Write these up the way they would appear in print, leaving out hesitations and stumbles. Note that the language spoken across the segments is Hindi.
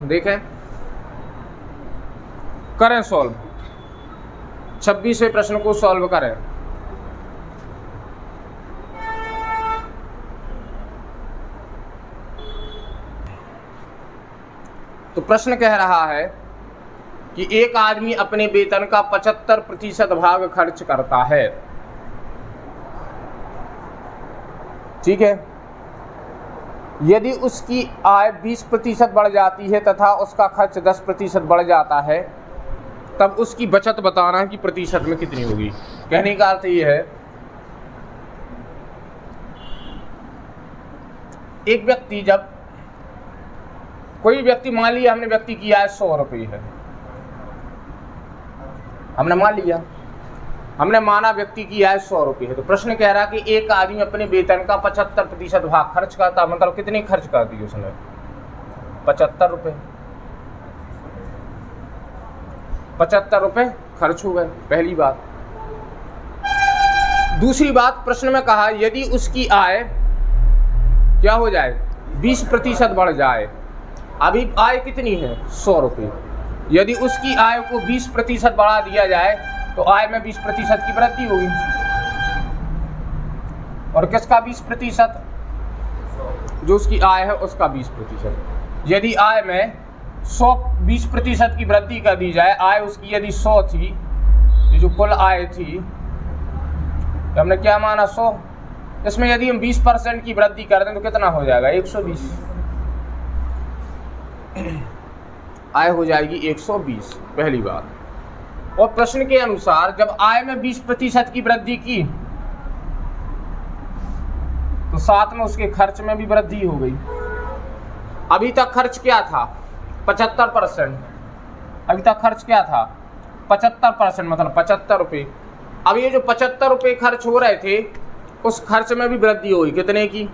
देखें, करें सॉल्व। 26वें प्रश्न को सॉल्व करें। तो प्रश्न कह रहा है कि एक आदमी अपने वेतन का 75% भाग खर्च करता है। ठीक है, यदि उसकी आय 20% बढ़ जाती है तथा उसका खर्च 10% बढ़ जाता है, तब उसकी बचत बताना है कि प्रतिशत में कितनी होगी। कहने का अर्थ ये है, एक व्यक्ति जब कोई व्यक्ति, मान लिया हमने व्यक्ति की आय 100 रुपये है, हमने मान लिया, हमने माना व्यक्ति की आय 100 रुपये है। तो प्रश्न कह रहा है कि एक आदमी अपने वेतन का 75% भाग खर्च करता, मतलब कितनी खर्च कर दी उसने? 75 रुपये। 75 रुपये खर्च हो गए, पहली बात। दूसरी बात, प्रश्न में कहा यदि उसकी आय क्या हो जाए, 20% बढ़ जाए। अभी आय कितनी है? 100 रुपये। यदि उसकी आय को 20% बढ़ा दिया जाए तो आय में 20% की वृद्धि होगी। और किसका 20%? जो उसकी आय है उसका 20%। यदि आय में 20% की वृद्धि कर दी जाए, आय उसकी यदि 100 थी, ये जो कुल आय थी, तो हमने क्या माना 100, इसमें यदि हम 20% की वृद्धि कर दें तो कितना हो जाएगा? 120। आय हो जाएगी 120, पहली बात। और प्रश्न के अनुसार जब आय में 20% की वृद्धि की तो साथ में उसके खर्च में भी वृद्धि हो गई। अभी तक खर्च क्या था? 75%। अभी तक खर्च क्या था? 75%, मतलब 75 रुपये। अब ये जो 75 रुपये खर्च हो रहे थे, उस खर्च में भी वृद्धि हुई। कितने की?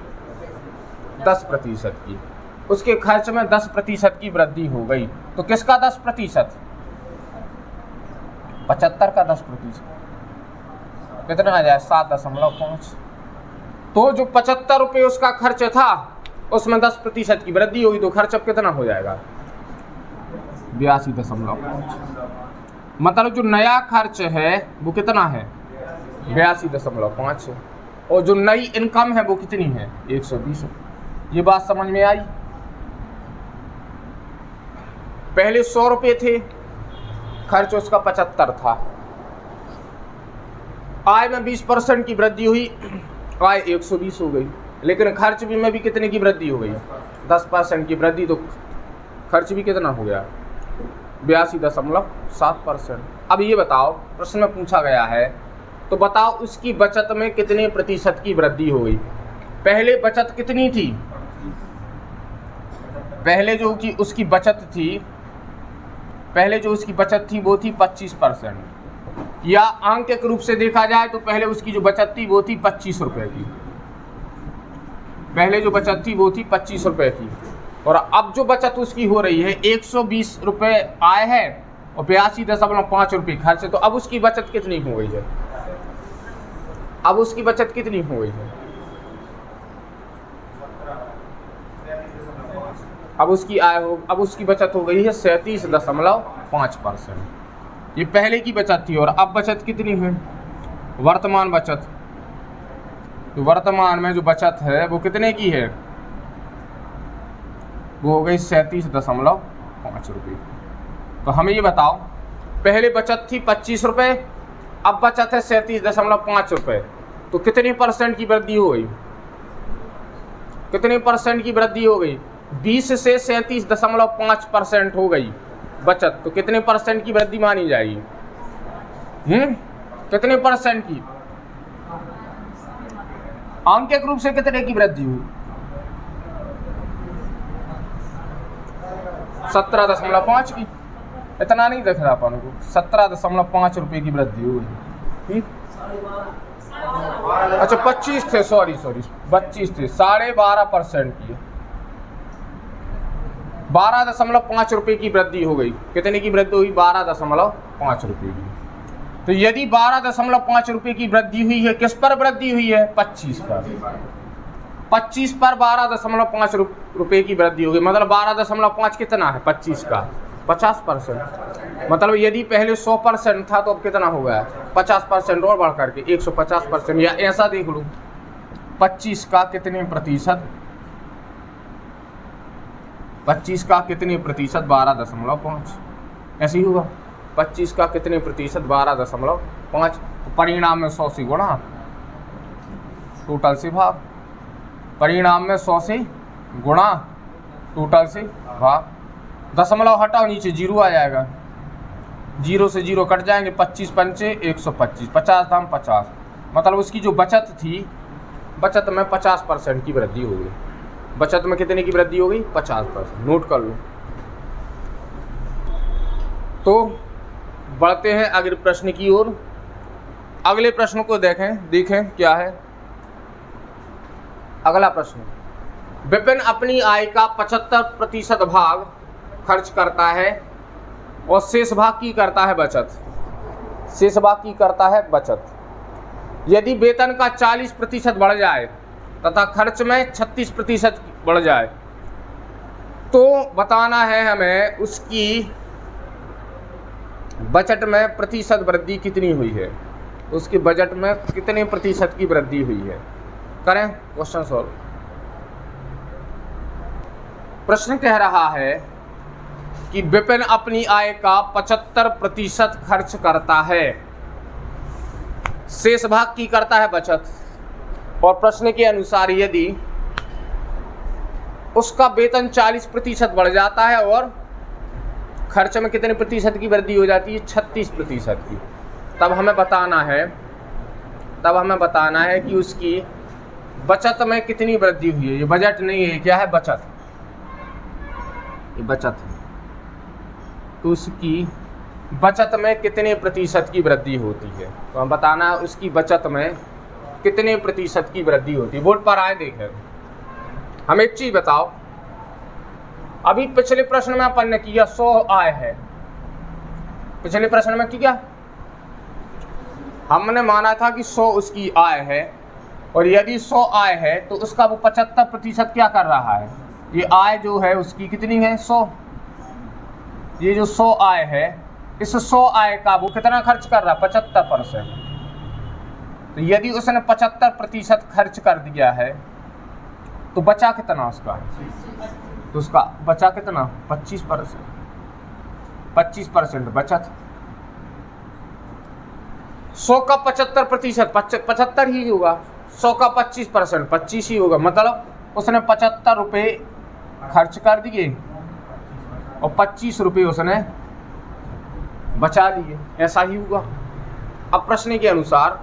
10% की। उसके खर्च में 10% की वृद्धि हो गई। तो किसका 10%? 75 का 10%। कितना आ जाए? 7.5। तो जो 75 रुपये उसका खर्च था, उसमें 10% की वृद्धि होगी, तो खर्च अब कितना हो जाएगा? 82.5। मतलब जो नया खर्च है वो कितना है? 82.5 है। और जो नई इनकम है वो कितनी है? 120। ये बात समझ में आई? पहले 100 रुपये थे, खर्च उसका 75 था। आय में 20% की वृद्धि हुई, आय 120 हो गई। लेकिन खर्च भी में भी कितने की वृद्धि हो गई? 10% की वृद्धि। तो खर्च भी कितना हो गया? 82.7%। अब ये बताओ, प्रश्न में पूछा गया है, तो बताओ उसकी बचत में कितने प्रतिशत की वृद्धि हो गई? पहले बचत कितनी थी? पहले जो कि उसकी बचत थी, पहले जो उसकी बचत थी वो थी 25%। या आंकिक रूप से देखा जाए तो पहले उसकी जो बचत थी वो थी 25 रुपये की। पहले जो बचत थी वो थी 25 रुपये की। और अब जो बचत उसकी हो रही है 120 रुपये आय है और 82.5 रुपये खर्च है। तो अब उसकी बचत कितनी हो गई है? अब उसकी बचत कितनी हो गई है? अब उसकी बचत हो गई है 37.5%। ये पहले की बचत थी। और अब बचत कितनी है? वर्तमान बचत। तो वर्तमान में जो बचत है वो कितने की है? वो हो गई 37.5 रुपये। तो हमें ये बताओ, पहले बचत थी 25 रुपये, अब बचत है 37.5 रुपये। तो कितने % की वृद्धि हो गई? कितने % की वृद्धि हो गई? 20 से 37.5% हो गई बचत। तो कितने % की वृद्धि मानी जाएगी? कितने % की? आंकिक रूप से कितने की वृद्धि हुई? 17.5 की। इतना नहीं दिख रहा अपन को। 17.5 रुपये की वृद्धि हुई। अच्छा 25 थे, सॉरी 25 थे, 12.5% की। 12.5 रुपये की वृद्धि हो गई। कितने की वृद्धि हुई? 12.5 रुपये की। तो यदि 12.5 रुपये की वृद्धि हुई है, किस पर वृद्धि हुई है? 25 पर। 25 पर 12.5 रुपये की वृद्धि होगी, मतलब 12.5 कितना है 25 का 50%। मतलब यदि पहले 100% था तो अब कितना हो गया 50% और बढ़ करके 150%। या ऐसा देख लूँ 25 का कितने प्रतिशत, 25 का कितने प्रतिशत 12.5, ऐसे ही होगा 25 का कितने प्रतिशत 12.5, परिणाम में 100 से गुणा, टोटल से भाग, परिणाम में 100 से गुणा, टोटल से भाग, दशमलव हटाओ नीचे 0 आ जाएगा, 0 से 0 कट जाएंगे, 25 पंचे 125, 50 दाम 50, मतलब उसकी जो बचत थी, बचत में 50% की वृद्धि हो गई। बचत में कितने की वृद्धि हो गई 50%, नोट कर लो। तो बढ़ते हैं अगले प्रश्न की ओर। अगले प्रश्न को देखें क्या है अगला प्रश्न। विपिन अपनी आय का 75% भाग खर्च करता है और शेष भाग की करता है बचत। शेष भाग की करता है बचत। यदि वेतन का 40% बढ़ जाए तथा खर्च में 36% बढ़ जाए तो बताना है हमें उसकी बजट में प्रतिशत वृद्धि कितनी हुई है, उसके बजट में कितने प्रतिशत की वृद्धि हुई है। करें क्वेश्चन सॉल्व। प्रश्न कह रहा है कि विपिन अपनी आय का 75% खर्च करता है, शेष भाग की करता है बचत। और प्रश्न के अनुसार यदि उसका वेतन 40% बढ़ जाता है और खर्च में कितने प्रतिशत की वृद्धि हो जाती है 36% की, तब हमें बताना है कि उसकी बचत में कितनी वृद्धि हुई है। ये बजट नहीं है, क्या है बचत, ये बचत है। तो उसकी बचत में कितने प्रतिशत की वृद्धि होती है, तो हम बताना है उसकी बचत में कितने प्रतिशत की वृद्धि होती है। बोर्ड पर आए देखें। हम एक चीज बताओ, अभी पिछले प्रश्न में अपन ने किया 100 आय है, पिछले प्रश्न में किया हमने माना था कि 100 उसकी आय है, और यदि 100 आय है तो उसका वो 75% क्या कर रहा है, ये आय जो है उसकी कितनी है 100, ये जो 100 आय है इस 100 आय का वो कितना खर्च कर रहा है 75%। तो यदि उसने 75% खर्च कर दिया है तो बचा कितना उसका, तो उसका बचा कितना 25% बचत। 100 का 75% 75 ही होगा, 100 का 25% 25 ही होगा, मतलब उसने 75 रुपये खर्च कर दिए और 25 रुपये उसने बचा लिए, ऐसा ही होगा। अब प्रश्न के अनुसार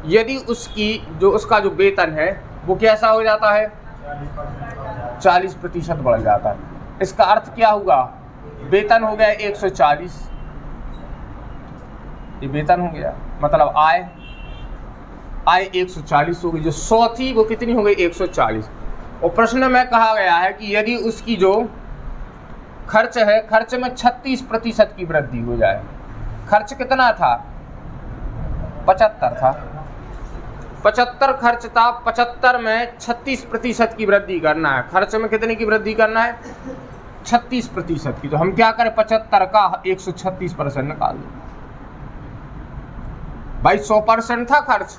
यदि उसका जो वेतन है वो कैसा हो जाता है 40% बढ़ जाता है, इसका अर्थ क्या हुआ, वेतन हो गया 140, ये वेतन हो गया, मतलब आय 140 हो गई, जो 100 थी वो कितनी हो गई 140। और प्रश्न में कहा गया है कि यदि उसकी जो खर्च है, खर्च में 36% की वृद्धि हो जाए। खर्च कितना था 75 था, 75 खर्च था, 75 में 36% की वृद्धि करना है। खर्च में कितने की वृद्धि करना है 36% की। तो हम क्या करें 75 का 136% निकाल दो भाई, 100% था खर्च,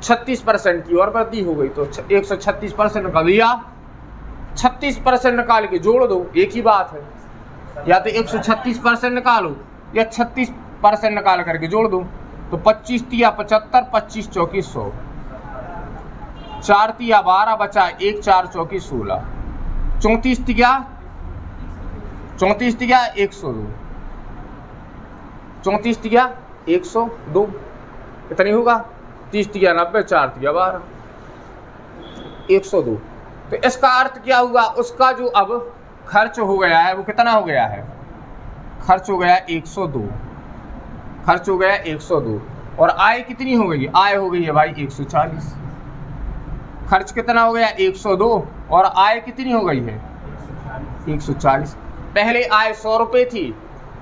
36% की और वृद्धि हो गई तो 136% निकाल दिया। 36% निकाल के जोड़ दो, एक ही बात है, या तो 136% निकालो या 36% निकाल करके जोड़ दो। तो 25 तिया 75, 25 चौकी 100, 4 तिया 12 बचा 1, 4 चौकी 16, 34 तिया 102, 34 तिया 102 इतनी होगा, 30 तिया 90, 4 तिया 12, 102। तो इसका अर्थ क्या हुआ, उसका जो अब खर्च हो गया है वो कितना हो गया है, खर्च हो गया 102, खर्च हो गया 102। और आय कितनी हो गई, आय हो गई है भाई 140। खर्च कितना हो गया 102 और आय कितनी हो गई है 140। पहले आय 100 रुपये थी,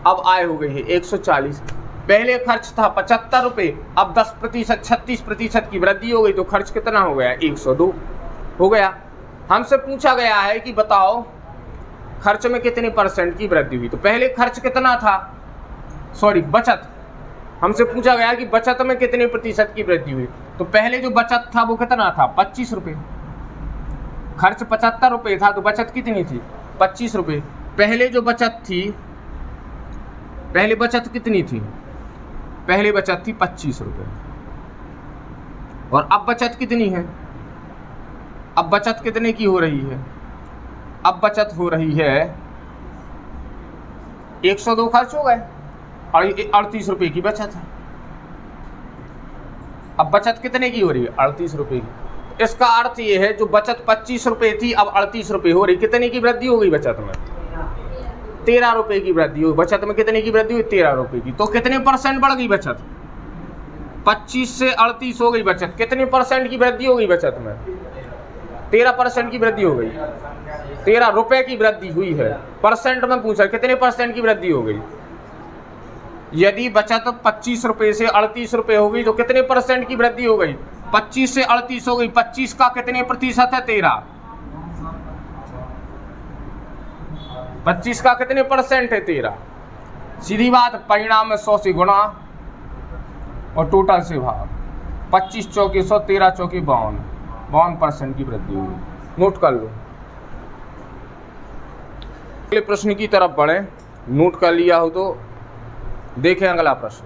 अब आय हो गई है 140। पहले खर्च था 75 रुपये, अब 10% 36% की वृद्धि हो गई तो खर्च कितना हो गया 102। हो गया। हमसे पूछा गया है कि बताओ खर्च में कितने % की वृद्धि हुई। तो पहले खर्च कितना था, सॉरी बचत, हमसे पूछा गया कि बचत में कितने % की वृद्धि हुई। तो पहले जो बचत था वो कितना था, 25 रुपये। खर्च 75 रुपये था तो बचत कितनी थी, 25 रुपये। पहले जो बचत थी, पहले बचत कितनी थी, पहले बचत थी 25 रुपये। और अब बचत कितनी है, अब बचत कितने की हो रही है, अब बचत हो रही है 102 खर्च हो गए और 38 रुपये की बचत है। अब बचत कितने की हो रही है, 38 रुपये की। इसका अर्थ ये है जो बचत 25 रुपये थी अब 38 रुपये हो रही। कितने की वृद्धि हो गई बचत में, 13 रुपये की वृद्धि हुई। बचत में कितने की वृद्धि हुई, 13 रुपये की। तो कितने % बढ़ गई बचत, 25 से 38 हो गई बचत। कितने % की वृद्धि हो गई बचत में, 13% की वृद्धि हो गई। 13 रुपये की वृद्धि हुई है। परसेंट में पूछा कितने % की वृद्धि हो गई। यदि बचत 25 रुपये से 38 रुपये हो गई तो कितने % की वृद्धि हो गई, 25 से 38 हो गई। 25 का कितने प्रतिशत है, 13। 25 का कितने % है, 13। सीधी बात, परिणाम में 100 से गुणा और टोटल से भाग। 25 चौके 100, 13 चौके 52, 52% की वृद्धि हुई। नोट कर लो। अगले प्रश्न की तरफ बढ़े, नोट कर लिया हो तो देखें अगला प्रश्न,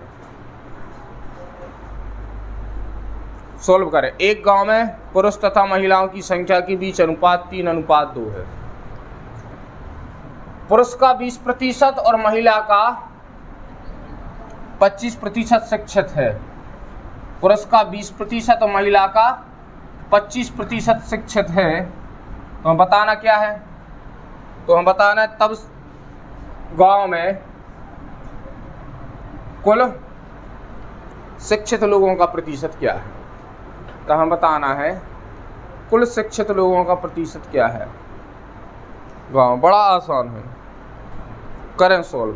सॉल्व करें। एक गांव में पुरुष तथा महिलाओं की संख्या के बीच अनुपात 3:2 है। पुरुष का 20% और महिला का 25% शिक्षित है। पुरुष का 20% और महिला का 25% शिक्षित है। तो हम बताना क्या है, तो हम बताना है तब गांव में कुल शिक्षित लोगों का प्रतिशत क्या है। तो हम बताना है कुल शिक्षित लोगों का प्रतिशत क्या है गांव। बड़ा आसान है, करें सॉल्व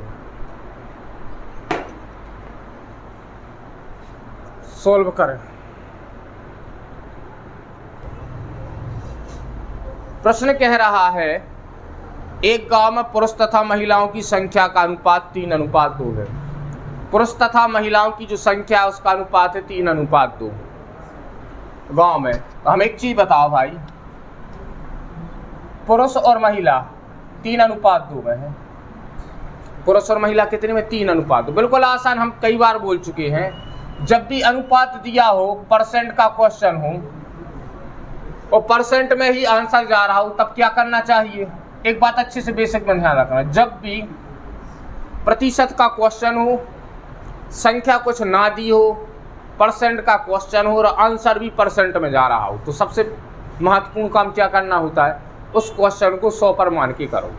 करें। प्रश्न कह रहा है एक गांव में पुरुष तथा महिलाओं की संख्या का अनुपात 3:2 है। पुरुष तथा महिलाओं की जो संख्या है उसका अनुपात है 3:2 गांव में। तो हम एक चीज बताओ भाई, पुरुष और महिला 3:2 में है। पुरुष और महिला कितने में, 3:2। बिल्कुल आसान, हम कई बार बोल चुके हैं, जब भी अनुपात दिया हो, % का क्वेश्चन हो और % में ही आंसर जा रहा हो, तब क्या करना चाहिए। एक बात अच्छे से बेसिक में ध्यान रखना, जब भी प्रतिशत का क्वेश्चन हो, संख्या कुछ ना दी हो, % का क्वेश्चन हो और आंसर भी % में जा रहा हो, तो सबसे महत्वपूर्ण काम क्या करना होता है, उस क्वेश्चन को 100 पर मान के करो।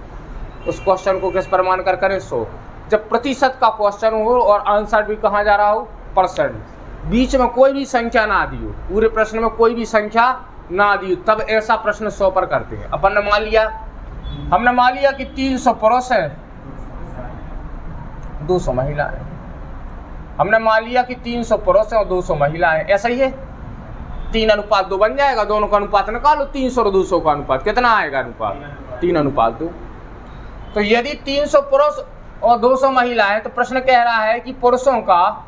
उस क्वेश्चन को किस पर मान कर करें, 100। जब प्रतिशत का क्वेश्चन हो और आंसर भी कहाँ जा रहा हो, %, बीच में कोई भी संख्या ना दी हो, पूरे प्रश्न में कोई भी संख्या ना दी हो, तब ऐसा प्रश्न 100 पर करते हैं। अपन ने मान लिया, हमने मान लिया कि 300 पुरुष है, 200 महिलाएं। हमने मान लिया कि 300 पुरुष है और 200 महिलाएं, ऐसा ही है। 3:2 बन जाएगा। दोनों का अनुपात निकालो, 300 और 200 का अनुपात कितना आएगा, अनुपात 3:2। तो यदि 300 पुरुष और 200 महिलाएं, तो प्रश्न कह रहा है कि पुरुषों का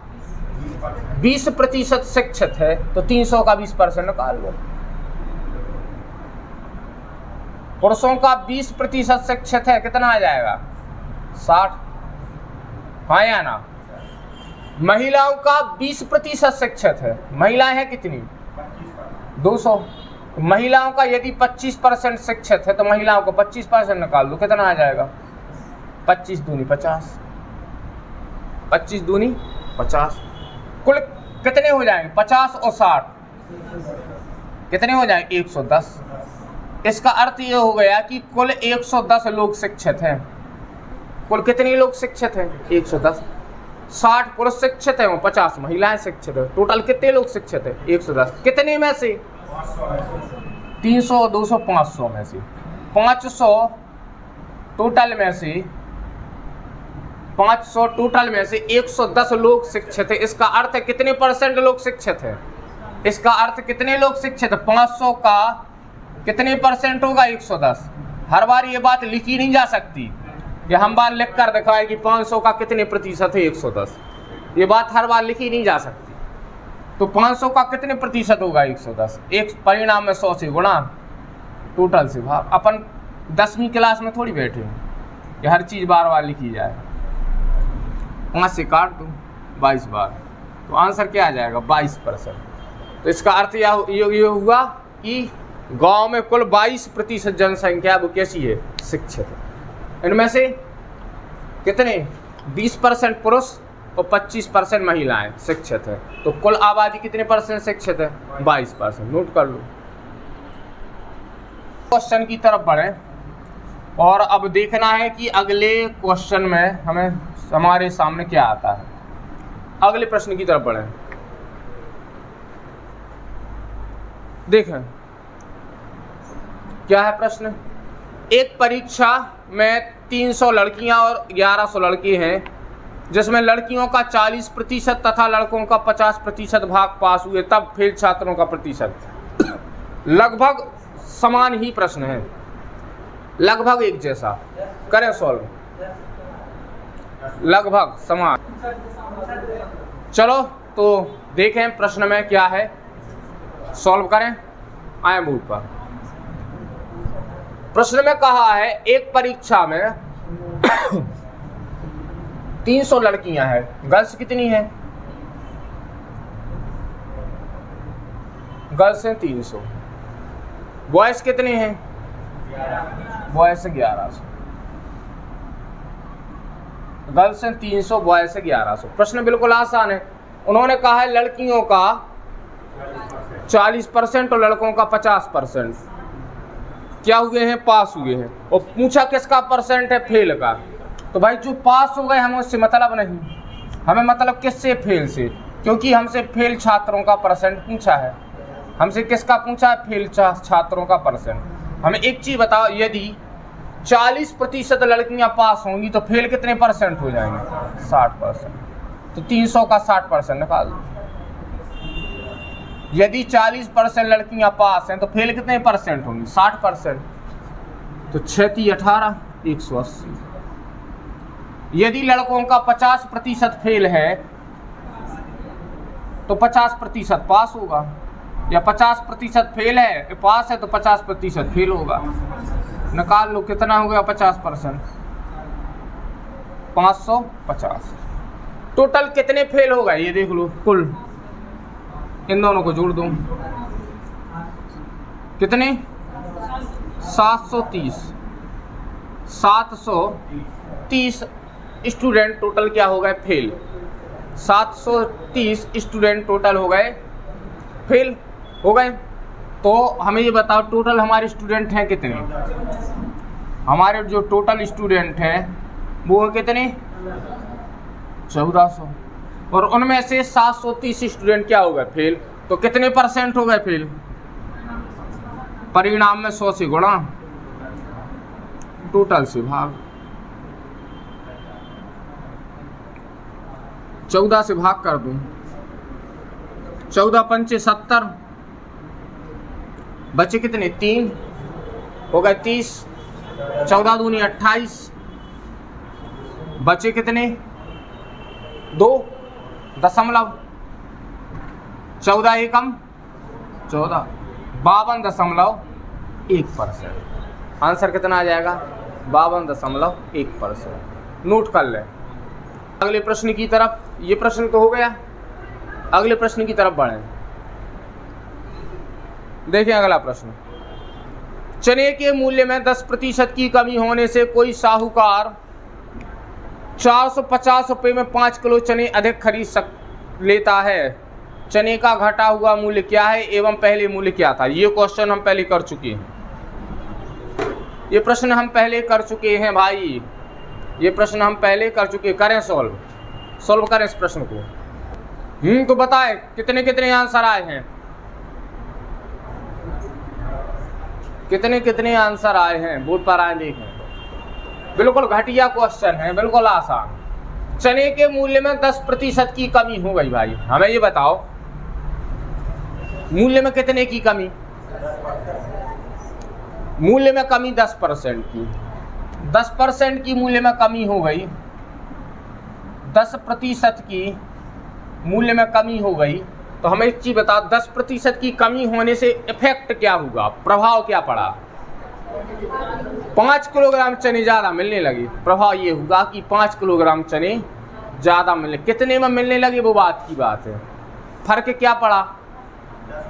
20% शिक्षित है, तो 300 का 20% निकाल लो। पुरुषों का 20% शिक्षित है, कितना आ जाएगा, 60, हाँ या ना। महिलाओं का 20% शिक्षित है, महिलाएं हैं कितनी, 200। महिलाओं का यदि 25% शिक्षित है तो महिलाओं को 25% निकाल दो, कितना आ जाएगा, 25 दूनी 50, 25 दूनी 50। कुल कितने हो जाएंगे, 50 और 60 कितने हो जाएंगे, 110। इसका अर्थ ये हो गया कि कुल 110 लोग शिक्षित हैं। कुल कितने लोग शिक्षित हैं, 110। 60 पुरुष शिक्षित हैं और 50 महिलाएं शिक्षित हैं। टोटल कितने लोग शिक्षित हैं, 110। कितने में से, 300, 200, 500 में से। 500 टोटल में से, 500 टोटल में से 110 लोग शिक्षित हैं। इसका अर्थ है कितने % लोग शिक्षित हैं, इसका अर्थ कितने लोग शिक्षित हैं, 500 का कितने परसेंट होगा 110। हर बार ये बात लिखी नहीं जा सकती कि हम बार लिख कर दिखाए कि 500 का कितने प्रतिशत है 110। ये बात हर बार लिखी नहीं जा सकती। तो 500 का कितने प्रतिशत होगा 110। एक परिणाम में 100 से गुणा टोटल से भाग। अपन 10वीं क्लास में थोड़ी बैठे हैं कि हर चीज़ बार बार लिखी जाए। 5 से काट दूँ 22 बार, तो आंसर क्या आ जाएगा 22%। तो इसका अर्थ ये हुआ कि गांव में कुल 22% जनसंख्या वो कैसी है, शिक्षित है। इनमें से कितने 20% पुरुष और 25% महिलाएं शिक्षित है। तो कुल आबादी कितने परसेंट शिक्षित है, 22%। नोट कर लो। क्वेश्चन की तरफ बढ़े और अब देखना है कि अगले क्वेश्चन में हमारे सामने क्या आता है। अगले प्रश्न की तरफ बढ़े। देखें क्या है प्रश्न। एक परीक्षा में 300 लड़कियां और 1100 लड़के हैं, जिसमें लड़कियों का 40% तथा लड़कों का 50% भाग पास हुए, तब फेल छात्रों का प्रतिशत। लगभग समान ही प्रश्न है, लगभग एक जैसा। करें सॉल्व, लगभग समान। चलो तो देखें प्रश्न में क्या है, सॉल्व करें। आए बोर्ड पर। प्रश्न में कहा है एक परीक्षा में 300 लड़कियां हैं, गर्ल्स कितनी हैं, गर्ल्स हैं 300, बॉयज कितने हैं, बॉयज से 1100। गर्ल्स हैं 300, बॉयज से 1100। प्रश्न बिल्कुल आसान है। उन्होंने कहा है लड़कियों का 40% और लड़कों का 50% क्या हुए हैं, पास हुए हैं। और पूछा किसका परसेंट है, फेल का। तो भाई जो पास हो गए हमें उससे मतलब नहीं, हमें मतलब किससे, फेल से, क्योंकि हमसे फेल छात्रों का परसेंट पूछा है। हमसे किसका पूछा है, फेल छात्रों का परसेंट। हमें एक चीज़ बताओ, यदि 40% लड़कियां पास होंगी तो फेल कितने परसेंट हो जाएंगे, 60%। तो 300 का 60% निकाल दो। यदि 40% लड़कियां पास हैं तो फेल कितने परसेंट होंगी, 60%। तो 6 18 180। यदि लड़कों का 50% फेल है तो 50% पास होगा, या 50% फेल है, पास है तो 50% फेल होगा। निकाल लो कितना हो गया 50%, 550। टोटल कितने फेल होगा ये देख लो, कुल इन दोनों को जोड़ दूं कितने, 730। 730 स्टूडेंट टोटल क्या हो गए, फेल। 730 स्टूडेंट टोटल हो गए फेल हो गए। तो हमें ये बताओ टोटल हमारे स्टूडेंट हैं कितने। हमारे जो टोटल स्टूडेंट हैं वो कितने, 1400। और उनमें से 730 स्टूडेंट क्या हो गए, फेल। तो कितने परसेंट हो गए फेल, परिणाम में 100 से गुणा टोटल से भाग। 14 से भाग कर दूं, 14 पंचे 70, बचे कितने 3 हो गए 30, 14 दूनी 28, बचे कितने 2 दशमलव, 14 एकम 14, 52.1%। आंसर कितना आ जाएगा, 52.1%। नोट कर लें। अगले प्रश्न की तरफ, ये प्रश्न तो हो गया, अगले प्रश्न की तरफ बढ़ें। देखें अगला प्रश्न। चने के मूल्य में 10% की कमी होने से कोई साहूकार 450 रुपये में 5 किलो चने अधिक खरीद लेता है। चने का घटा हुआ मूल्य क्या है एवं पहले मूल्य क्या था। ये क्वेश्चन हम पहले कर चुके हैं, ये प्रश्न हम पहले कर चुके हैं भाई, ये प्रश्न हम पहले कर चुके। करें सॉल्व करें इस प्रश्न को। तो बताएं कितने कितने आंसर आए हैं, कितने कितने आंसर आए हैं, बोर्ड पर आए देखें। बिल्कुल घटिया क्वेश्चन है, बिल्कुल आसान। चने के मूल्य में 10% की कमी हो गई भाई। हमें ये बताओ मूल्य में कितने की कमी, मूल्य में कमी 10% की, 10% की मूल्य में कमी हो गई, 10% की मूल्य में कमी हो गई, तो हमें एक चीज़ बताओ, 10% की कमी होने से इफेक्ट क्या होगा, प्रभाव क्या पड़ा? 5 किलोग्राम चने ज़्यादा मिलने लगे। प्रभाव ये होगा कि 5 किलोग्राम चने ज़्यादा मिलने, कितने में मिलने लगे वो बात की बात है। फर्क क्या पड़ा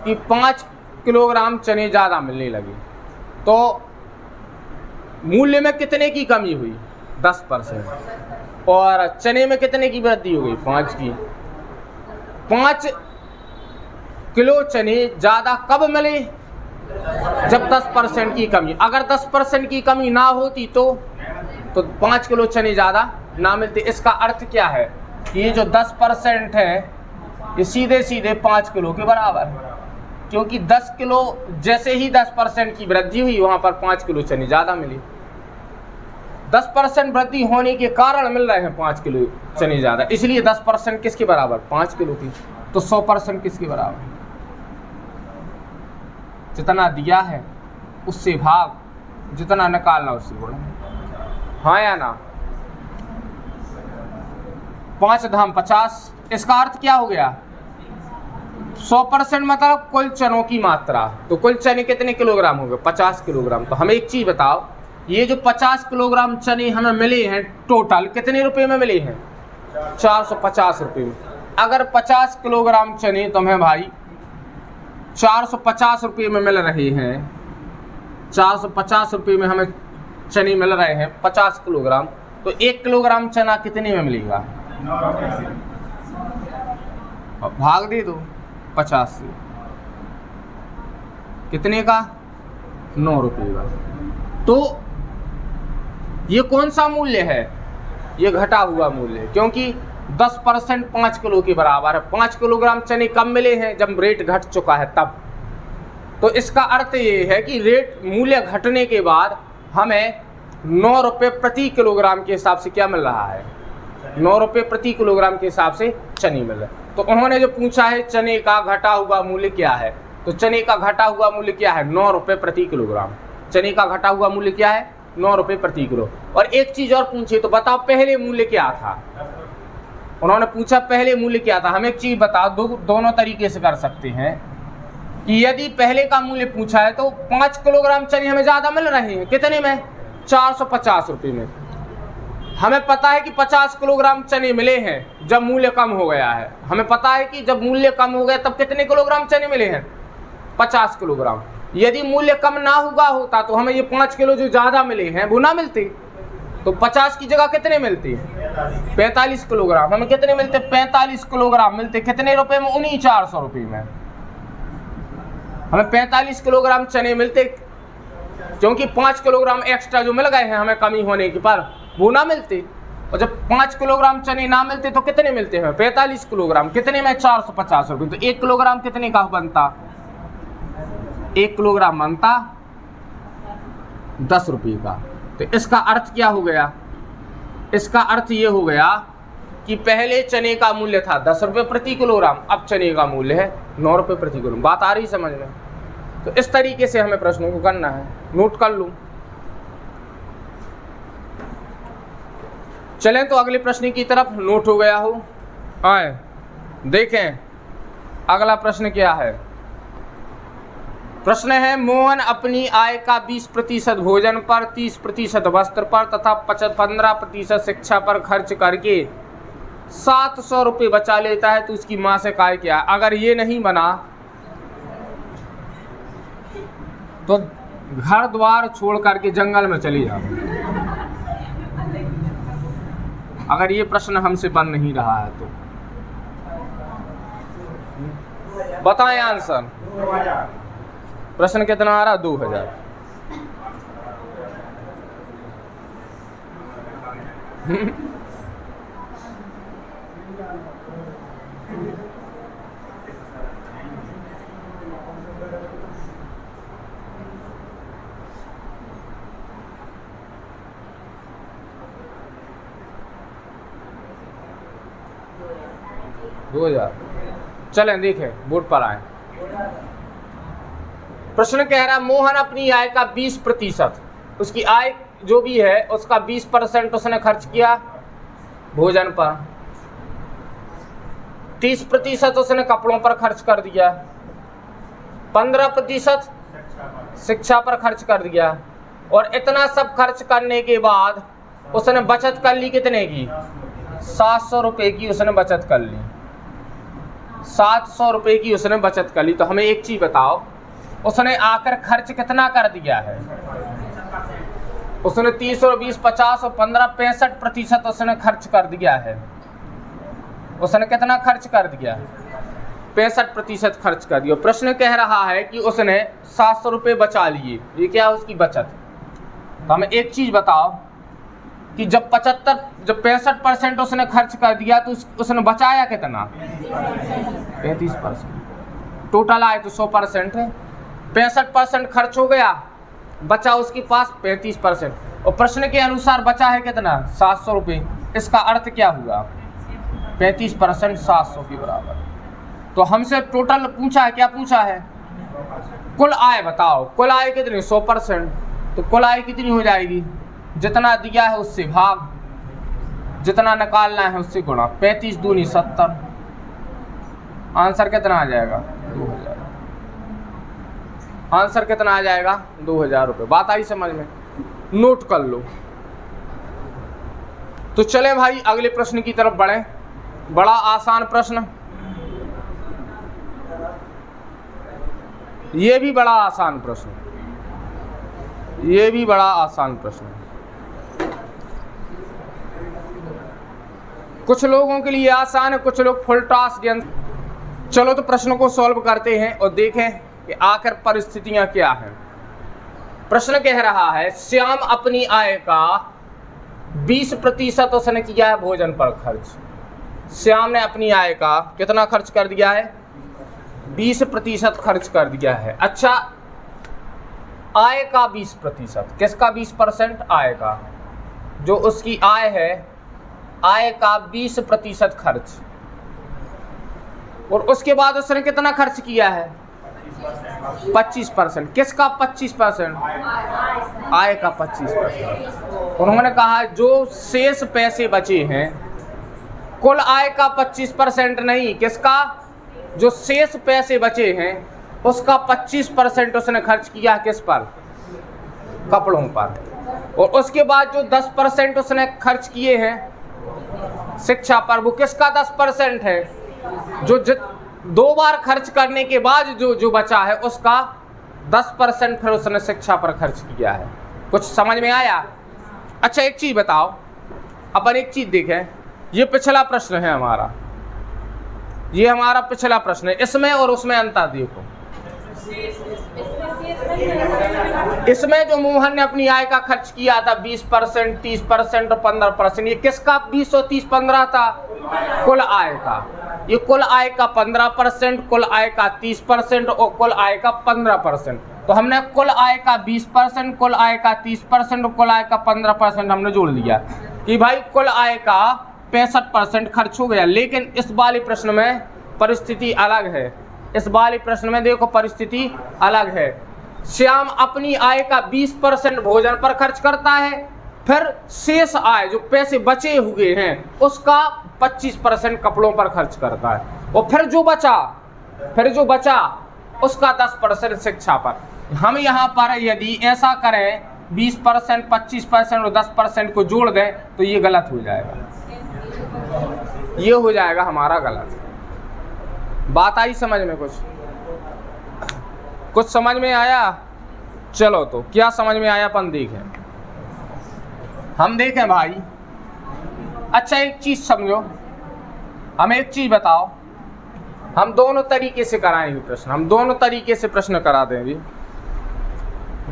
कि 5 किलोग्राम चने ज़्यादा मिलने लगे, तो मूल्य में कितने की कमी हुई? 10%। और चने में कितने की वृद्धि हो गई? 5 की। 5 किलो चने ज़्यादा कब मिले? जब 10% की कमी। अगर 10% की कमी ना होती तो 5 किलो चने ज़्यादा ना मिलते। इसका अर्थ क्या है कि ये जो 10% है ये सीधे सीधे 5 किलो के बराबर है, क्योंकि 10 किलो जैसे ही 10% की वृद्धि हुई वहाँ पर 5 किलो चने ज़्यादा मिले। 10% वृद्धि होने के कारण मिल रहे हैं 5 किलो चने ज़्यादा, इसलिए 10% किसके बराबर? 5 किलो की। तो 100% किसके बराबर? जितना दिया है उससे भाग, जितना निकालना उससे गुणा। हाँ या ना? 5 धाम 50। इसका अर्थ क्या हो गया? 100% मतलब कुल चनों की मात्रा। तो कुल चने कितने किलोग्राम हो गए? 50 किलोग्राम। तो हमें एक चीज़ बताओ, ये जो 50 किलोग्राम चने हमें मिले हैं टोटल कितने रुपए में मिले हैं? 450 रुपये में। अगर 50 किलोग्राम चने तुम्हें भाई 450 रुपये में मिल रहे हैं, 450 रुपये में हमें चने मिल रहे हैं 50 किलोग्राम, तो 1 किलोग्राम चना कितने में मिलेगा? भाग दे दो 50 से, कितने का? 9 रुपये का। तो ये कौन सा मूल्य है? ये घटा हुआ मूल्य, क्योंकि 10% 5 किलो के बराबर है। 5 किलोग्राम चने कम मिले हैं जब रेट घट चुका है तब। तो इसका अर्थ ये है कि रेट मूल्य घटने के बाद हमें 9 रुपये प्रति किलोग्राम के हिसाब से क्या मिल रहा है? 9 रुपये प्रति किलोग्राम के हिसाब से चने मिल रहे हैं। तो उन्होंने जो पूछा है चने का घटा हुआ मूल्य क्या है, तो चने का घटा हुआ मूल्य क्या है? 9 रुपये प्रति किलोग्राम। चने का घटा हुआ मूल्य क्या है? 9 रुपये प्रति किलो। और एक चीज़ और पूछी, तो बताओ पहले मूल्य क्या था? उन्होंने पूछा पहले मूल्य क्या था। हमें एक चीज़ बताओ, दोनों तरीके से कर सकते हैं कि यदि पहले का मूल्य पूछा है तो 5 किलोग्राम चने हमें ज़्यादा मिल रहे हैं, कितने में? 450 रुपये में। हमें पता है कि 50 किलोग्राम चने मिले हैं जब मूल्य कम हो गया है। हमें पता है कि जब मूल्य कम हो गया तब कितने किलोग्राम चने मिले हैं? 50 किलोग्राम। यदि मूल्य कम ना हुआ होता तो हमें ये 5 किलो जो ज़्यादा मिले हैं वो ना मिलते, तो 50 की जगह कितने मिलते? 45 किलोग्राम। हमें कितने मिलते? 45 किलोग्राम मिलते। कितने रुपए में? 400 रुपये में हमें 45 किलोग्राम चने मिलते, क्योंकि 5 किलोग्राम एक्स्ट्रा जो मिल गए हैं हमें कमी होने के पर वो ना मिलते। और जब 5 किलोग्राम चने ना मिलते तो कितने मिलते हैं? 45 किलोग्राम। कितने में? 450 रुपये। तो 1 किलोग्राम कितने का बनता? 1 किलोग्राम बनता 10 रुपये का। तो इसका अर्थ क्या हो गया? इसका अर्थ ये हो गया कि पहले चने का मूल्य था 10 रुपये प्रति किलोग्राम, अब चने का मूल्य है 9 रुपये प्रति किलोग्राम। बात आ रही समझ में? तो इस तरीके से हमें प्रश्नों को करना है। नोट कर लूँ। चलें तो अगले प्रश्न की तरफ। नोट हो गया हो? आए देखें अगला प्रश्न क्या है। प्रश्न है, मोहन अपनी आय का 20% भोजन पर, 30% वस्त्र पर तथा 15% शिक्षा पर खर्च करके 700 रुपये बचा लेता है, तो उसकी मासिक आय क्या है? अगर ये नहीं बना तो घर द्वार छोड़ करके जंगल में चली जाओ। अगर ये प्रश्न हमसे बन नहीं रहा है तो बताएं आंसर। प्रश्न कितना आ रहा? 2000। चलें देखें, बोर्ड पर आए। प्रश्न कह रहा मोहन अपनी आय का 20%, उसकी आय जो भी है उसका 20% उसने खर्च किया भोजन पर, 30% उसने कपड़ों पर खर्च कर दिया, 15% शिक्षा पर खर्च कर दिया, और इतना सब खर्च करने के बाद उसने बचत कर ली कितने की? 700 रुपये की उसने बचत कर ली। 700 रुपये की उसने बचत कर ली। तो हमें एक चीज़ बताओ, उसने आकर खर्च कितना कर दिया है? उसने 30 और 20, 50 और 15, 65% उसने खर्च कर दिया है। उसने कितना खर्च कर दिया? 65% खर्च कर दिया। प्रश्न कह रहा है कि उसने 700 रुपये बचा लिए। ये क्या उसकी बचत? तो हमें एक चीज़ बताओ कि जब 65% उसने खर्च कर दिया तो उसने बचाया कितना? 35%। टोटल आए तो 100% है। 65% खर्च हो गया, बचा उसके पास 35%, और प्रश्न के अनुसार बचा है कितना? 700 रुपये। इसका अर्थ क्या हुआ? 35% 700 के बराबर। तो हमसे टोटल पूछा है, क्या पूछा है? कुल आय बताओ। कुल आय कितनी? 100%। तो कुल आय कितनी हो जाएगी? जितना दिया है उससे भाग, जितना निकालना है उससे गुणा। 35 दूनी 70। आंसर कितना आ जाएगा? 2000। आंसर कितना आ जाएगा? 2000 रुपये। बात आई समझ में? नोट कर लो। तो चले भाई अगले प्रश्न की तरफ बढ़े। बड़ा आसान प्रश्न, ये भी बड़ा आसान प्रश्न, ये भी बड़ा आसान प्रश्न। कुछ लोगों के लिए आसान है, कुछ लोग फुल टास्क। चलो तो प्रश्न को सॉल्व करते हैं और देखें कि आखिर परिस्थितियां क्या हैं। प्रश्न कह रहा है श्याम अपनी आय का 20% उसने किया है भोजन पर खर्च। श्याम ने अपनी आय का कितना खर्च कर दिया है? 20% खर्च कर दिया है। अच्छा, आय का 20%, किसका 20%? आय का। जो उसकी आय है, आय का 20% खर्च, और उसके बाद उसने कितना खर्च किया है? 25%। किसका 25%? आय का 25%। उन्होंने कहा जो शेष पैसे बचे हैं, कुल आय का 25% नहीं, किसका? जो शेष पैसे बचे हैं उसका 25% उसने खर्च किया किस पर? कपड़ों पर। और उसके बाद जो 10% उसने खर्च किए हैं शिक्षा पर, वो किसका 10% है? जो 2 बार खर्च करने के बाद जो बचा है उसका 10% फिर उसने शिक्षा पर खर्च किया है। कुछ समझ में आया? अच्छा एक चीज़ बताओ, अपन एक चीज़ देखें। ये पिछला प्रश्न है हमारा, ये हमारा पिछला प्रश्न है। इसमें और उसमें अंतर देखो। इसमें जो मोहन ने अपनी आय का खर्च किया था 20%, 30% और 15%, ये किसका 20 और 30, 15 था? कुल आय का। ये कुल आय का 15%, कुल आय का 30% और कुल आय का 15%। तो हमने कुल आय का 20%, कुल आय का 30% और कुल आय का 15% हमने जोड़ दिया कि भाई कुल आय का 65% खर्च हो गया। लेकिन इस वाले प्रश्न में परिस्थिति अलग है। इस वाले प्रश्न में देखो परिस्थिति अलग है। श्याम अपनी आय का 20% भोजन पर खर्च करता है, फिर शेष आय जो पैसे बचे हुए हैं उसका 25% कपड़ों पर खर्च करता है, और फिर जो बचा उसका 10% शिक्षा पर। हम यहाँ पर यदि ऐसा करें 20%, 25% और 10% को जोड़ दें तो ये गलत हो जाएगा, ये हो जाएगा हमारा गलत। बात आई समझ में? कुछ समझ में आया? चलो तो क्या समझ में आया अपन देखें। हम देखें भाई। अच्छा एक चीज़ समझो, हमें एक चीज़ बताओ। हम दोनों तरीके से कराएंगे प्रश्न, हम दोनों तरीके से प्रश्न करा देंगे।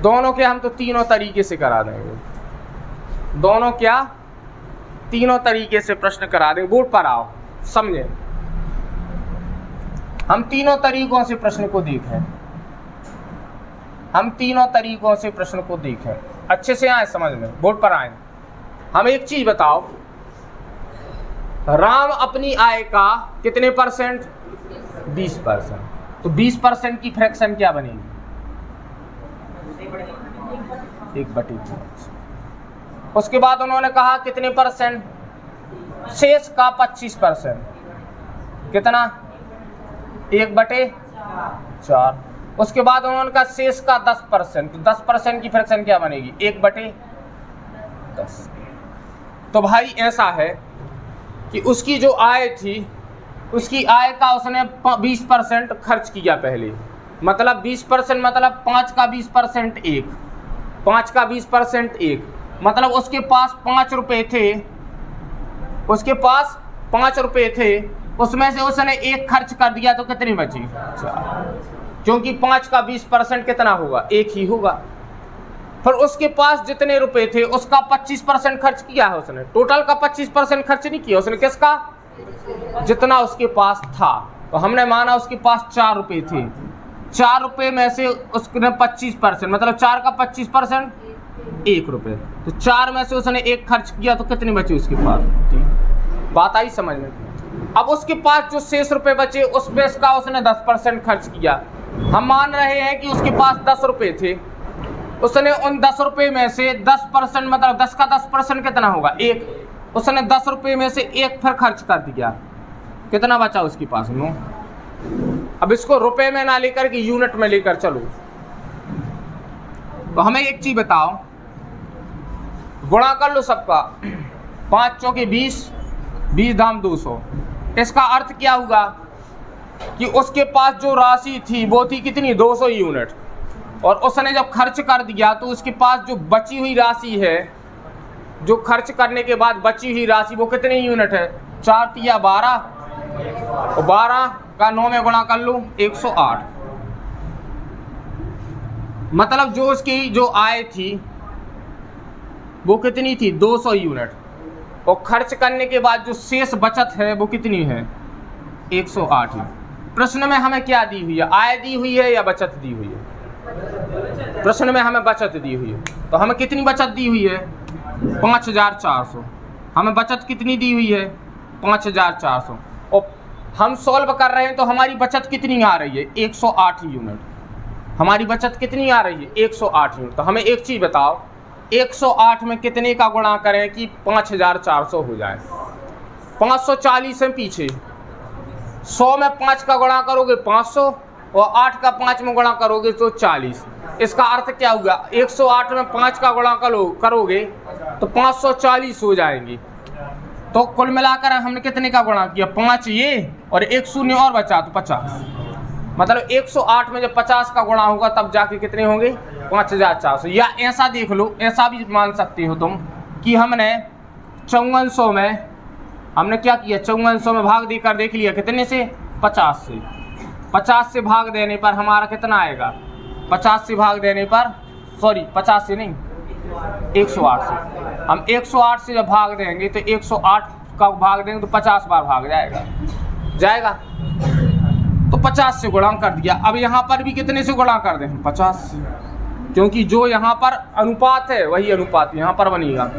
दोनों के हम तो तीनों तरीके से करा देंगे। दोनों क्या? तीनों तरीके से प्रश्न करा देंगे। बोर्ड पर आओ, समझे। हम तीनों तरीकों से प्रश्न को देखें, हम तीनों तरीकों से प्रश्न को देखें, अच्छे से आए समझ में। बोर्ड पर आए। हम एक चीज बताओ, राम अपनी आय का कितने %? 20%। तो 20% की फ्रैक्शन क्या बनेगी? 1/5। उसके बाद उन्होंने कहा कितने परसेंट, शेष का 25%, कितना 1/4। उसके बाद उन्होंने कहा शेष का 10%, तो 10% की फ्रैक्शन क्या बनेगी 1/10। तो भाई ऐसा है कि उसकी जो आय थी, उसकी आय का उसने 20% खर्च किया पहले, मतलब 20% मतलब 5 का 20% 1, 5 का 20% 1, मतलब उसके पास 5 रुपये थे, उसके पास 5 रुपये थे, उसमें से उसने 1 खर्च कर दिया तो कितनी बची 4, क्योंकि 5 का 20% कितना होगा 1 ही होगा। फिर उसके पास जितने रुपए थे उसका 25% खर्च किया है उसने, टोटल का 25% खर्च नहीं किया उसने, किसका, जितना उसके पास था। तो हमने माना उसके पास 4 रुपये थे, 4 रुपये में से उसने 25%, मतलब 4 का 25% 1 रुपये, तो 4 में से उसने 1 खर्च किया तो कितनी बची उसके पास 3। बात आई समझ में। अब उसके पास जो शेष रुपये बचे उसमें इसका उसने 10% खर्च किया। हम मान रहे हैं कि उसके पास 10 रुपये थे, उसने उन 10 रुपये में से 10% मतलब 10 का 10% कितना होगा 1, उसने 10 रुपये में से 1 फिर खर्च कर दिया, कितना बचा उसके पास 9। अब इसको रुपए में ना लेकर के यूनिट में लेकर चलो, तो हमें एक चीज बताओ, गुणा कर लो सबका, 5 चौके 20, 20 दाम 200। इसका अर्थ क्या हुआ कि उसके पास जो राशि थी वो थी कितनी 200 यूनिट, और उसने जब खर्च कर दिया तो उसके पास जो बची हुई राशि है, जो खर्च करने के बाद बची हुई राशि वो कितनी यूनिट है 4 तिया 12, और 12 का 9 में गुणा कर लो 108। मतलब जो उसकी जो आय थी वो कितनी थी 200 यूनिट, और खर्च करने के बाद जो शेष बचत है वो कितनी है 108 ही। प्रश्न में हमें क्या दी हुई है, आय दी हुई है या बचत दी हुई है? प्रश्न में हमें बचत दी हुई है, तो हमें कितनी बचत दी हुई है 5400। हमें बचत कितनी दी हुई है 5400, और हम सॉल्व कर रहे हैं तो हमारी बचत कितनी आ रही है 108 यूनिट। हमारी बचत कितनी आ रही है 108 यूनिट। तो हमें एक चीज़ बताओ, 108 में कितने का गुणा करें कि 5400 हो जाए? 540 से पीछे, 100 में 5 का गुणा करोगे 500, और 8 का 5 में गुणा करोगे तो 40। इसका अर्थ क्या हुआ, 108 में 5 का गुणा करोगे तो 540 हो जाएंगे। तो कुल मिलाकर हमने कितने का गुणा किया 5 ये और 1 शून्य और बचा तो 50। मतलब 108 में जब 50 का गुणा होगा तब जाके कितने होंगे 5400। या ऐसा देख लो, ऐसा भी मान सकते हो तुम कि हमने 5400 में हमने क्या किया, 5400 में भाग देकर देख लिया कितने से 50 से। 50 से भाग देने पर हमारा कितना आएगा, 50 से भाग देने पर, सॉरी 50 से नहीं 108 से, हम 108 से जब भाग देंगे तो 108 का भाग देंगे तो 50 बार भाग जाएगा, तो 50 से गुणा कर दिया। अब यहाँ पर भी कितने से गुणा कर दें 50 से, क्योंकि जो यहाँ पर अनुपात है वही अनुपात यहाँ पर बनेगा।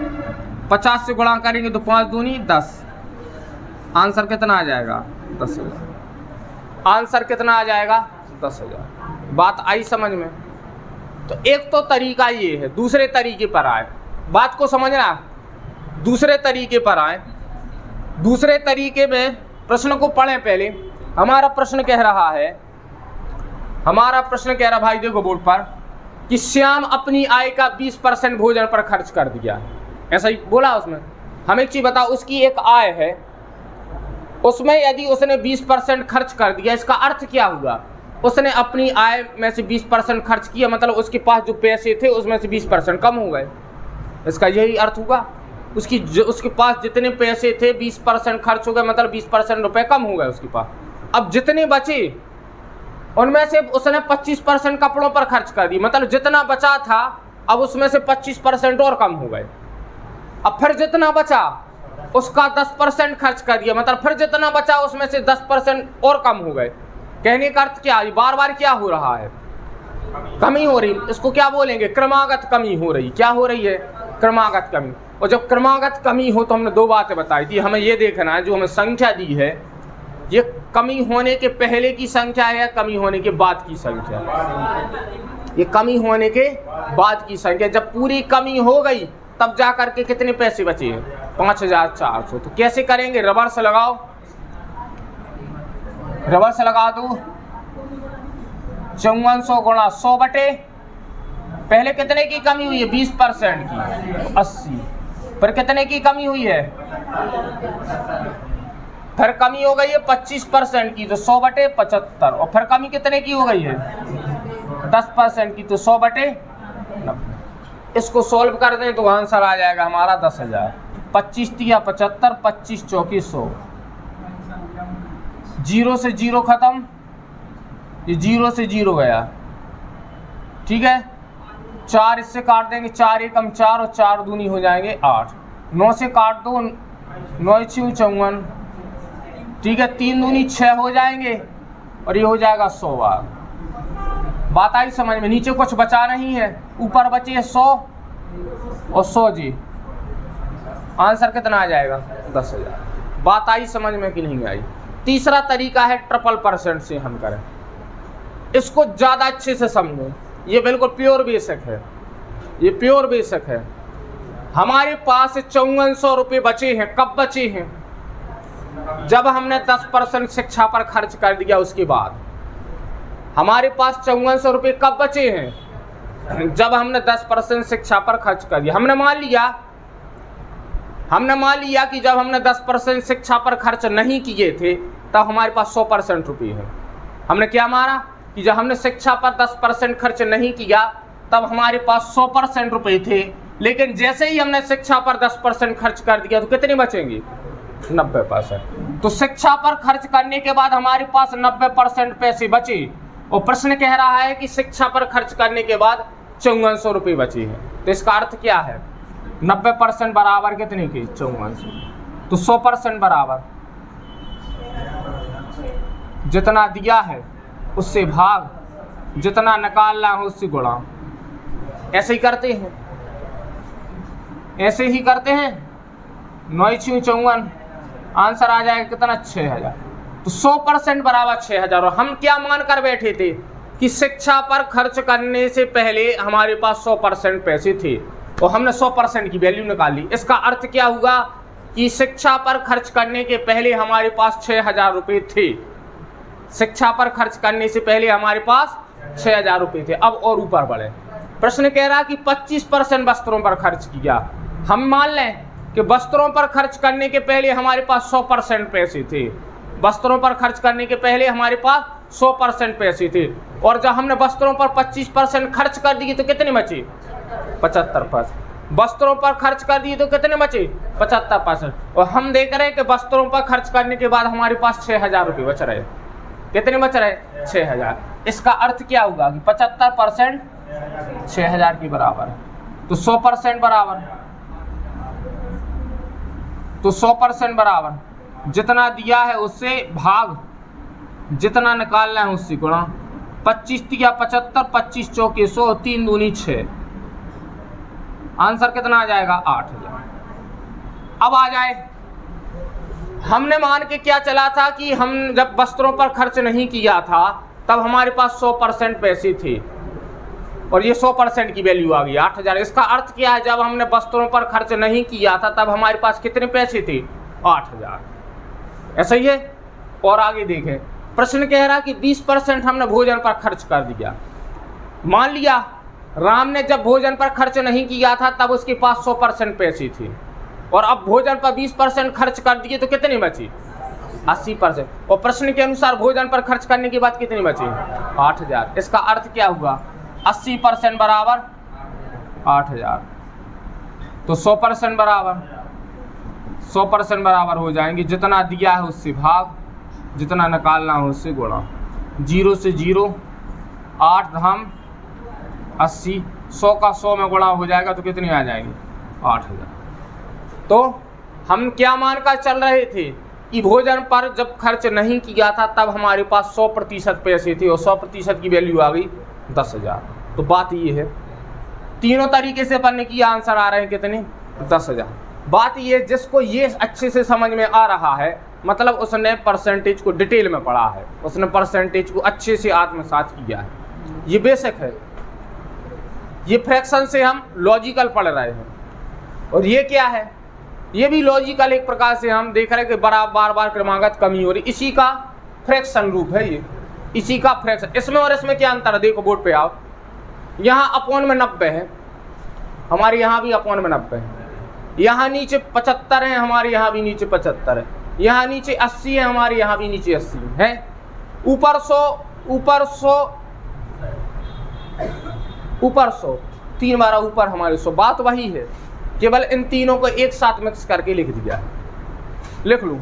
50 से गुणा करेंगे तो 5 दूनी 10, आंसर कितना आ जाएगा 10,000। आंसर कितना आ जाएगा 10,000। बात आई समझ में? तो एक तो तरीका ये है, दूसरे तरीके पर आए, बात को समझना, दूसरे तरीके पर आए। दूसरे तरीके में प्रश्न को पढ़ें पहले। हमारा प्रश्न कह रहा भाई देखो बोर्ड पर कि श्याम अपनी आय का 20% भोजन पर खर्च कर दिया, ऐसा ही बोला उसमें। हम एक चीज़ बताओ, उसकी एक आय है, उसमें यदि उसने 20% खर्च कर दिया, इसका अर्थ क्या हुआ, उसने अपनी आय में से 20% खर्च किया, मतलब उसके पास जो पैसे थे उसमें से 20% कम हो गए, इसका यही अर्थ हुआ। उसके पास जितने पैसे थे 20% खर्च हो गए, मतलब 20% रुपये कम हो गए उसके पास। अब जितने बचे उनमें से उसने 25% कपड़ों पर खर्च कर दी, मतलब जितना बचा था अब उसमें से 25% और कम हो गए। अब फिर जितना बचा उसका 10% खर्च कर दिया, मतलब फिर जितना बचा उसमें से 10% और कम हो गए। कहने का अर्थ क्या है, बार बार क्या हो रहा है, कमी हो रही। इसको क्या बोलेंगे, क्रमागत कमी हो रही। क्या हो रही है, क्रमागत कमी। और जब क्रमागत कमी हो तो हमने 2 बातें बताई थी। हमें ये देखना है जो हमें संख्या दी है ये कमी होने के पहले की संख्या है या कमी होने के बाद की संख्या है। ये कमी होने के बाद की संख्या। जब पूरी कमी हो गई तब जा करके कितने पैसे बचे हैं? 5400। तो कैसे करेंगे? रिवर्स लगाओ, रिवर्स लगा दो। 5400 गुणा 100 बटे पहले कितने की कमी हुई है? 20% की, 80। फिर कितने की कमी हुई है? फिर कमी हो गई है 25% की, तो 100 बटे 75। और फिर कमी कितने की हो गई है? 10% की, तो 100 बटे 90। इसको सोल्व कर दें तो आंसर आ जाएगा हमारा 10,000। 25 तिया 75, 25 चौकी 100। 0 से 0 खत्म, ये 0 से 0 गया, ठीक है। 4 इससे काट देंगे, 4 एकम 4 और 4 दूनी हो जाएंगे 8। 9 से काट दो, 9 6 54, ठीक है। 3 दूनी 6 हो जाएंगे और ये हो जाएगा 100 बार। बात आई समझ में? नीचे कुछ बचा नहीं है, ऊपर बचे 100 और 100 जी। आंसर कितना आ जाएगा? 10,000। बात आई समझ में कि नहीं आई? तीसरा तरीका है ट्रिपल परसेंट से हम करें। इसको ज़्यादा अच्छे से समझो, ये बिल्कुल प्योर बेसिक है, ये प्योर बेसिक है। हमारे पास 5400 रुपये बचे हैं। कब बचे हैं? जब हमने 10% शिक्षा पर खर्च कर दिया उसके बाद। हमारे पास 5400 रुपये कब बचे हैं? जब हमने 10% शिक्षा पर खर्च कर दिया। हमने मान लिया कि जब हमने 10% शिक्षा पर खर्च नहीं किए थे तब हमारे पास 100% रुपये हैं। हमने क्या माना कि जब हमने शिक्षा पर 10% खर्च नहीं किया तब हमारे पास 100% रुपये थे, लेकिन जैसे ही हमने शिक्षा पर 10% खर्च कर दिया तो कितने बचेंगे? 90%। तो शिक्षा पर खर्च करने के बाद हमारे पास 90% पैसे बचे, और प्रश्न कह रहा है कि शिक्षा पर खर्च करने के बाद 5400 रुपये बचे हैं। तो इसका अर्थ क्या है? 90% बराबर कितने के? 5400। तो 100% बराबर जितना दिया है उससे भाग, जितना निकालना है उससे गुणा। ऐसे ही करते हैं, ऐसे ही करते हैं। 9 6 54, आंसर आ जाएगा कितना? 6000। तो 100% बराबर 6000। और हम क्या मान कर बैठे थे कि शिक्षा पर खर्च करने से पहले हमारे पास 100% पैसे थे, और हमने 100% की वैल्यू निकाल ली। इसका अर्थ क्या हुआ कि शिक्षा पर खर्च करने के पहले हमारे पास 6000 रुपये थे। शिक्षा पर खर्च करने से पहले हमारे पास 6000 रुपये थे। अब और ऊपर बढ़े, प्रश्न कह रहा कि 25% वस्त्रों पर खर्च किया। हम मान लें कि वस्त्रों पर खर्च करने के पहले हमारे पास 100% पैसे थे। वस्त्रों पर खर्च करने के पहले हमारे पास 100% पैसे थे, और जब हमने वस्त्रों पर 25% खर्च कर दिए तो कितने बचे? 75%। वस्त्रों पर खर्च कर दिए तो कितने बचे? 75%। और हम देख रहे हैं कि वस्त्रों पर खर्च करने के बाद हमारे पास 6000 रुपये बच रहे। कितने बच रहे? 6000। इसका अर्थ क्या होगा कि 75% 6000 के बराबर है। तो 100% बराबर, तो 100% बराबर जितना दिया है उससे भाग, जितना निकालना है उससे गुणा। 25 तिया 75, 25 चौके 100, 3 दूनी 6। आंसर कितना आ जाएगा? 8000। अब आ जाए, हमने मान के क्या चला था कि हम जब वस्त्रों पर खर्च नहीं किया था तब हमारे पास 100% पैसे थे, और ये 100% की वैल्यू आ गई 8000। इसका अर्थ क्या है? जब हमने वस्त्रों पर खर्च नहीं किया था तब हमारे पास कितने पैसे थे? 8000। ऐसा ही है। और आगे देखें, प्रश्न कह रहा कि 20% हमने भोजन पर खर्च कर दिया। मान लिया राम ने जब भोजन पर खर्च नहीं किया था तब उसके पास 100% पैसे थे, और अब भोजन पर 20% खर्च कर दिए तो कितने बचे? 80%। और प्रश्न के अनुसार भोजन पर खर्च करने के बाद कितने बचे? 8000। इसका अर्थ क्या हुआ? 80% बराबर 8000। तो 100% बराबर 100% बराबर हो जाएंगे, जितना दिया है उससे भाग, जितना निकालना है उससे गुणा। 0 से 0, 8 धाम 80, 100 का 100 में गुणा हो जाएगा तो कितने आ जाएंगे? 8000। तो हम क्या मानकर चल रहे थे कि भोजन पर जब खर्च नहीं किया था तब हमारे पास 100% पैसे थे, और 100% की वैल्यू आ गई 10,000। तो बात ये है, तीनों तरीके से पढ़ने की आंसर आ रहे हैं कितने? 10,000। बात ये, जिसको ये अच्छे से समझ में आ रहा है, मतलब उसने परसेंटेज को डिटेल में पढ़ा है, उसने परसेंटेज को अच्छे से आत्मसात किया है। ये बेसिक है, ये फ्रैक्शन से हम लॉजिकल पढ़ रहे हैं, और ये क्या है, ये भी लॉजिकल एक प्रकार से हम देख रहे हैं कि बार बार क्रमागत कमी हो रही, इसी का फ्रैक्शन रूप है ये, इसी का फ्रैक्शन। इसमें और इसमें क्या अंतर है, देखो बोर्ड पे आओ, यहाँ अपॉन में 90 है, हमारे यहाँ भी अपॉन में 90 है, यहाँ नीचे 75 है, हमारे यहाँ भी नीचे 75 है, यहाँ नीचे 80 है, हमारे यहाँ भी नीचे 80 है, ऊपर 100 3 बार ऊपर हमारे 100, बात वही है, केवल इन तीनों को एक साथ मिक्स करके लिख दिया है। लिख लूँ